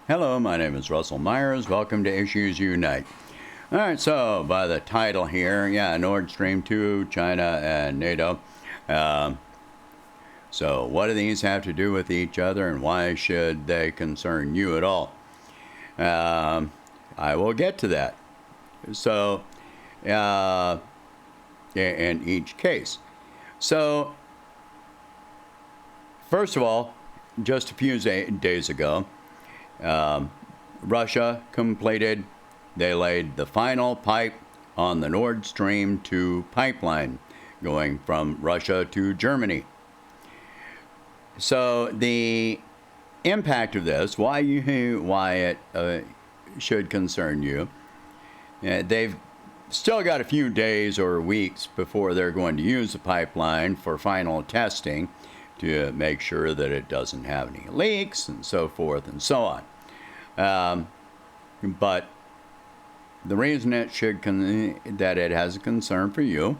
Hello, my name is Russell Myers. Welcome to Issues Unite. All right, so by the title here, Nordstream 2, China, and NATO. So what do these have to do with each other, and why should they concern you at all? I will get to that. So, in each case. So, first of all, just a few days ago, Russia they laid the final pipe on the Nord Stream 2 pipeline going from Russia to Germany. So the impact of this, why it should concern you, they've still got a few days or weeks before they're going to use the pipeline for final testing to make sure that it doesn't have any leaks and so forth and so on. But the reason that it has a concern for you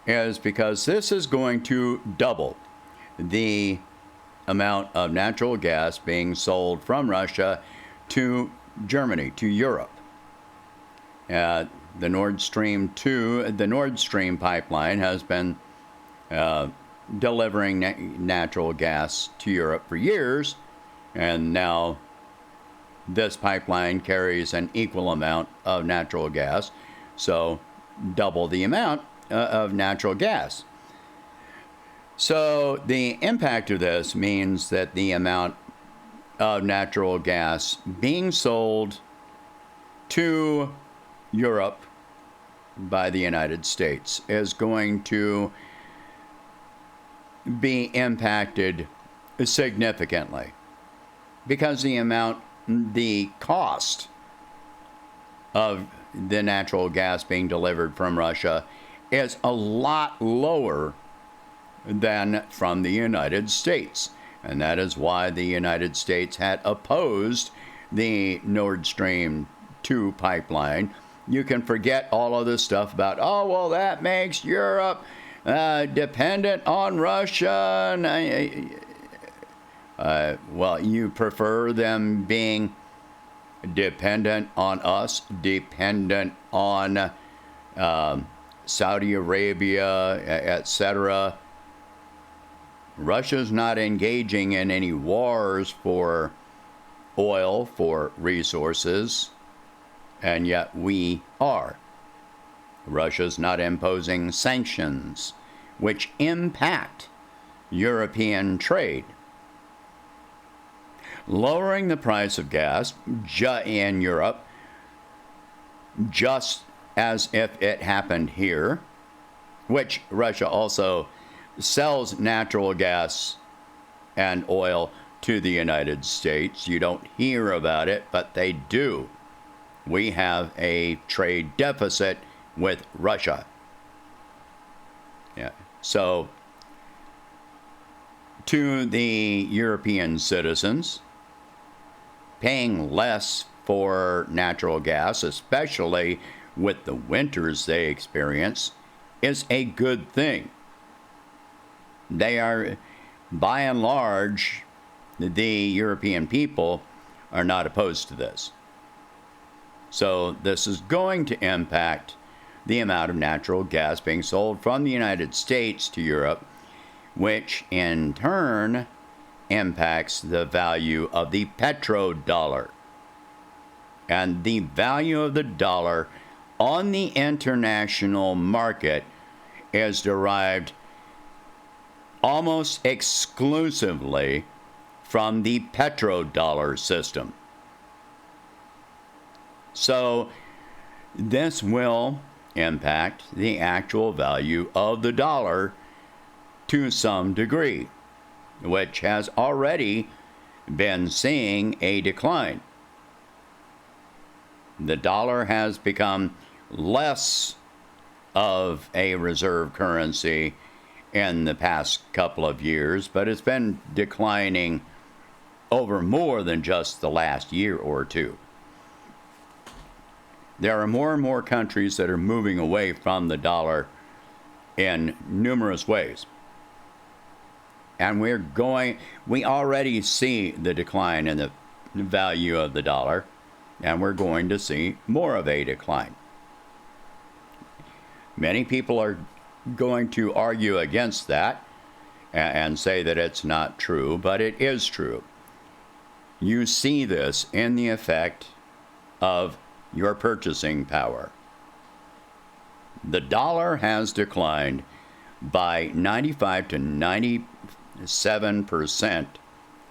is because this is going to double the amount of natural gas being sold from Russia to Germany, to Europe. The Nord Stream pipeline has been delivering natural gas to Europe for years, and now this pipeline carries an equal amount of natural gas, so double the amount of natural gas. So the impact of this means that the amount of natural gas being sold to Europe by the United States is going to be impacted significantly, because the cost of the natural gas being delivered from Russia is a lot lower than from the United States. And that is why the United States had opposed the Nord Stream 2 pipeline. You can forget all of this stuff about, that makes Europe dependent on Russia. You prefer them being dependent on us, dependent on Saudi Arabia, etc. Russia's not engaging in any wars for oil, for resources, and yet we are. Russia's not imposing sanctions which impact European trade. Lowering the price of gas in Europe, just as if it happened here, which Russia also sells natural gas and oil to the United States. You don't hear about it, but they do. We have a trade deficit with Russia. So, to the European citizens, paying less for natural gas, especially with the winters they experience, is a good thing. They are, by and large, the European people are not opposed to this. So this is going to impact the amount of natural gas being sold from the United States to Europe, which in turn impacts the value of the petrodollar. And the value of the dollar on the international market is derived almost exclusively from the petrodollar system. So this will impact the actual value of the dollar to some degree, which has already been seeing a decline. The dollar has become less of a reserve currency in the past couple of years, but it's been declining over more than just the last year or two. There are more and more countries that are moving away from the dollar in numerous ways. And we already see the decline in the value of the dollar, and we're going to see more of a decline. Many people are going to argue against that and say that it's not true, but it is true. You see this in the effect of your purchasing power. The dollar has declined by 95 to 97%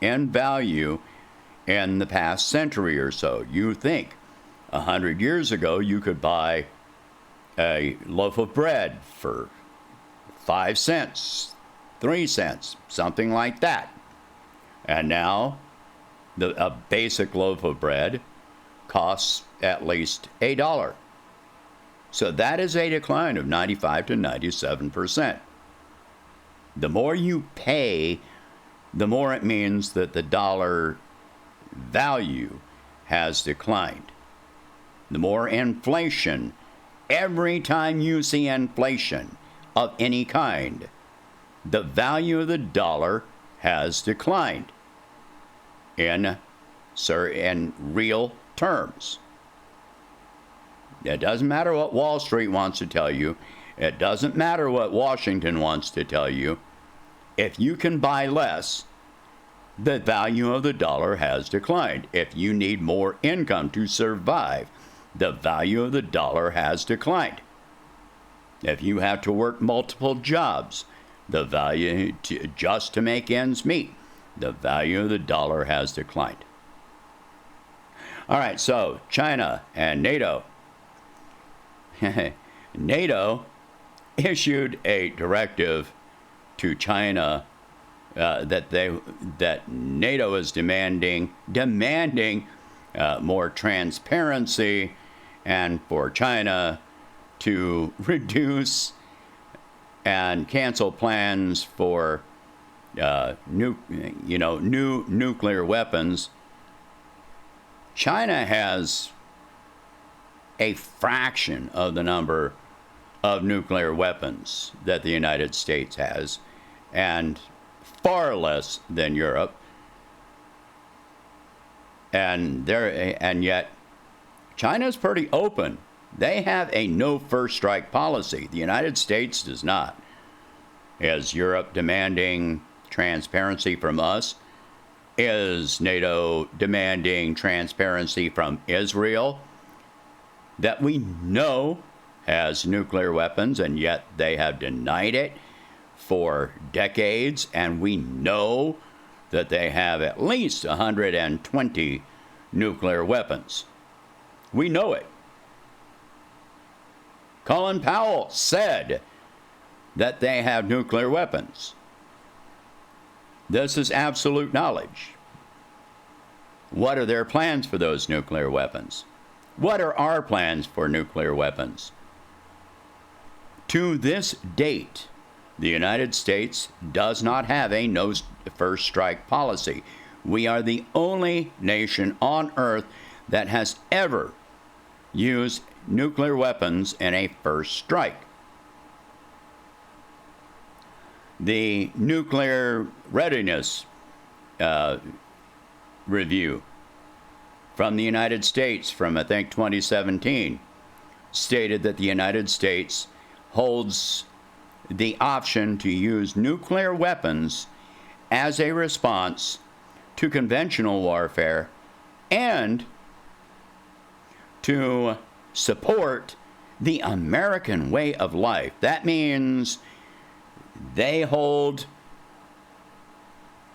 in value in the past century or so. You think 100 years ago you could buy a loaf of bread for 5 cents, 3 cents, something like that. And now a basic loaf of bread costs at least $1. So that is a decline of 95 to 97%. The more you pay, the more it means that the dollar value has declined. The more inflation, every time you see inflation of any kind, the value of the dollar has declined in real terms. It doesn't matter what Wall Street wants to tell you. It doesn't matter what Washington wants to tell you. If you can buy less, the value of the dollar has declined. If you need more income to survive, the value of the dollar has declined. If you have to work multiple jobs, the value just to make ends meet, the value of the dollar has declined. All right, so China and NATO. NATO issued a directive to China that NATO is demanding more transparency, and for China to reduce and cancel plans for new nuclear weapons. China has a fraction of the number of nuclear weapons that the United States has, and far less than Europe. And yet China's pretty open. They have a no first strike policy. The United States does not. Is Europe demanding transparency from us? Is NATO demanding transparency from Israel, that we know has nuclear weapons, and yet they have denied it for decades, and we know that they have at least 120 nuclear weapons. We know it. Colin Powell said that they have nuclear weapons. This is absolute knowledge. What are their plans for those nuclear weapons? What are our plans for nuclear weapons? To this date, the United States does not have a no first strike policy. We are the only nation on earth that has ever used nuclear weapons in a first strike. The nuclear readiness review from the United States from, I think, 2017 stated that the United States holds the option to use nuclear weapons as a response to conventional warfare and to support the American way of life. That means they hold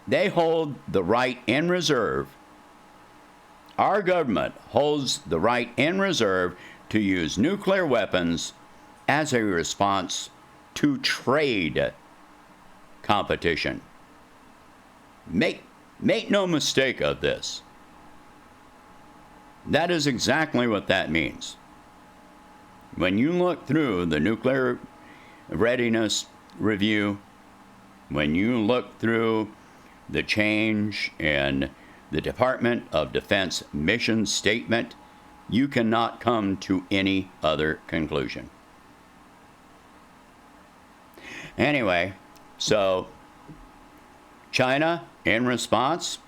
the right in reserve. Our government holds the right in reserve to use nuclear weapons as a response to trade competition. Make no mistake of this. That is exactly what that means. When you look through the nuclear readiness review, when you look through the change in the Department of Defense mission statement, you cannot come to any other conclusion. Anyway, so China, in response,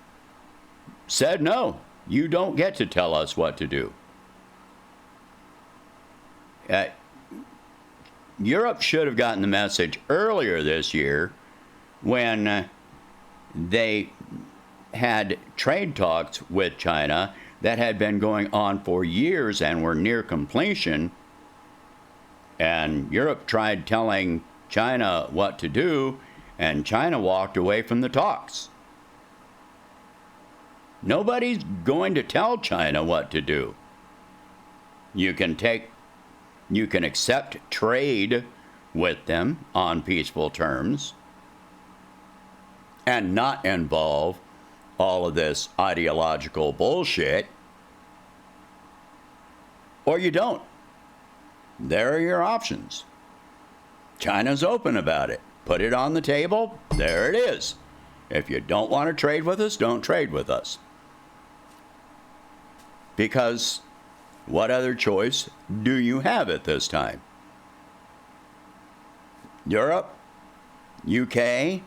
said no. You don't get to tell us what to do. Europe should have gotten the message earlier this year when they had trade talks with China that had been going on for years and were near completion. And Europe tried telling China what to do, and China walked away from the talks. Nobody's going to tell China what to do. You can accept trade with them on peaceful terms and not involve all of this ideological bullshit, or you don't. There are your options. China's open about it. Put it on the table. There it is. If you don't want to trade with us, don't trade with us. Because what other choice do you have at this time? Europe, UK,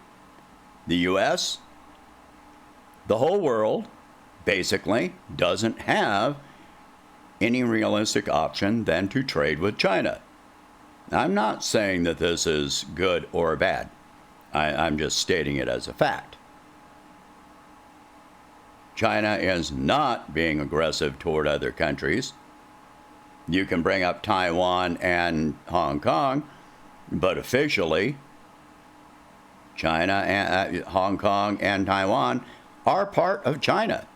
the US, the whole world basically doesn't have any realistic option than to trade with China. I'm not saying that this is good or bad. I'm just stating it as a fact. China is not being aggressive toward other countries. You can bring up Taiwan and Hong Kong, but officially, China and Hong Kong and Taiwan are part of China.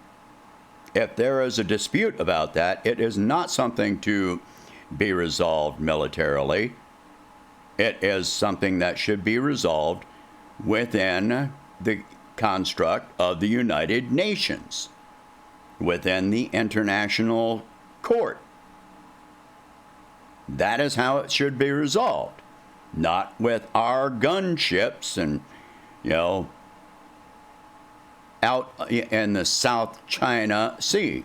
If there is a dispute about that, it is not something to be resolved militarily. It is something that should be resolved within the construct of the United Nations, within the International Court. That is how it should be resolved, not with our gunships and, out in the South China Sea.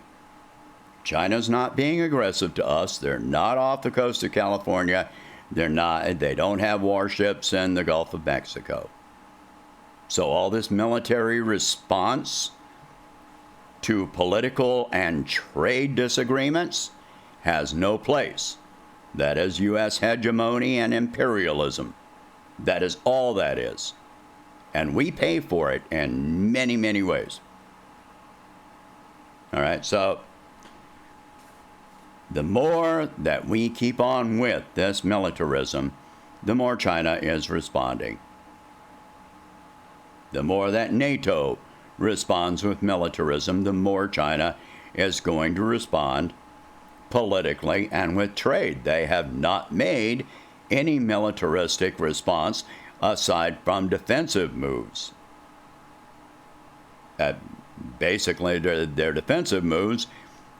China's not being aggressive to us. They're not off the coast of California. They don't have warships in the Gulf of Mexico. So all this military response to political and trade disagreements has no place. That is U.S. hegemony and imperialism. That is all that is. And we pay for it in many, many ways. All right, so the more that we keep on with this militarism, the more China is responding. The more that NATO responds with militarism, the more China is going to respond politically and with trade. They have not made any militaristic response aside from defensive moves. Basically, their defensive moves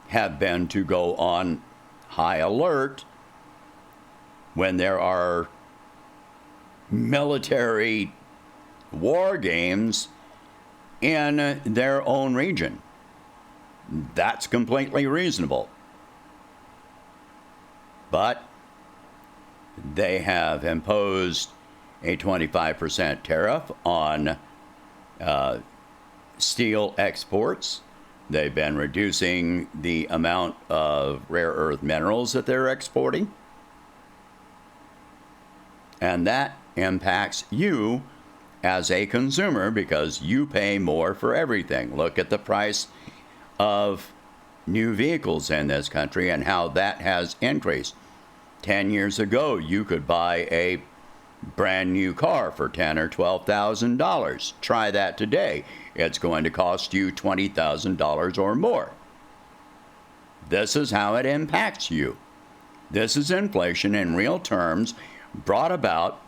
have been to go on high alert when there are military war games in their own region. That's completely reasonable. But they have imposed a 25% tariff on steel exports. They've been reducing the amount of rare earth minerals that they're exporting. And that impacts you as a consumer because you pay more for everything. Look at the price of new vehicles in this country and how that has increased. 10 years ago, you could buy a brand new car for $10,000 or $12,000. Try that today. It's going to cost you $20,000 or more. This is how it impacts you. This is inflation in real terms brought about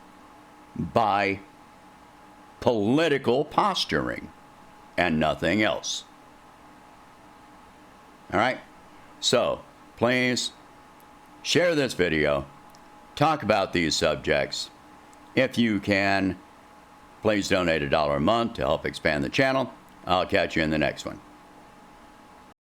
by political posturing and nothing else. All right? So, please share this video. Talk about these subjects. If you can, please donate $1 a month to help expand the channel. I'll catch you in the next one.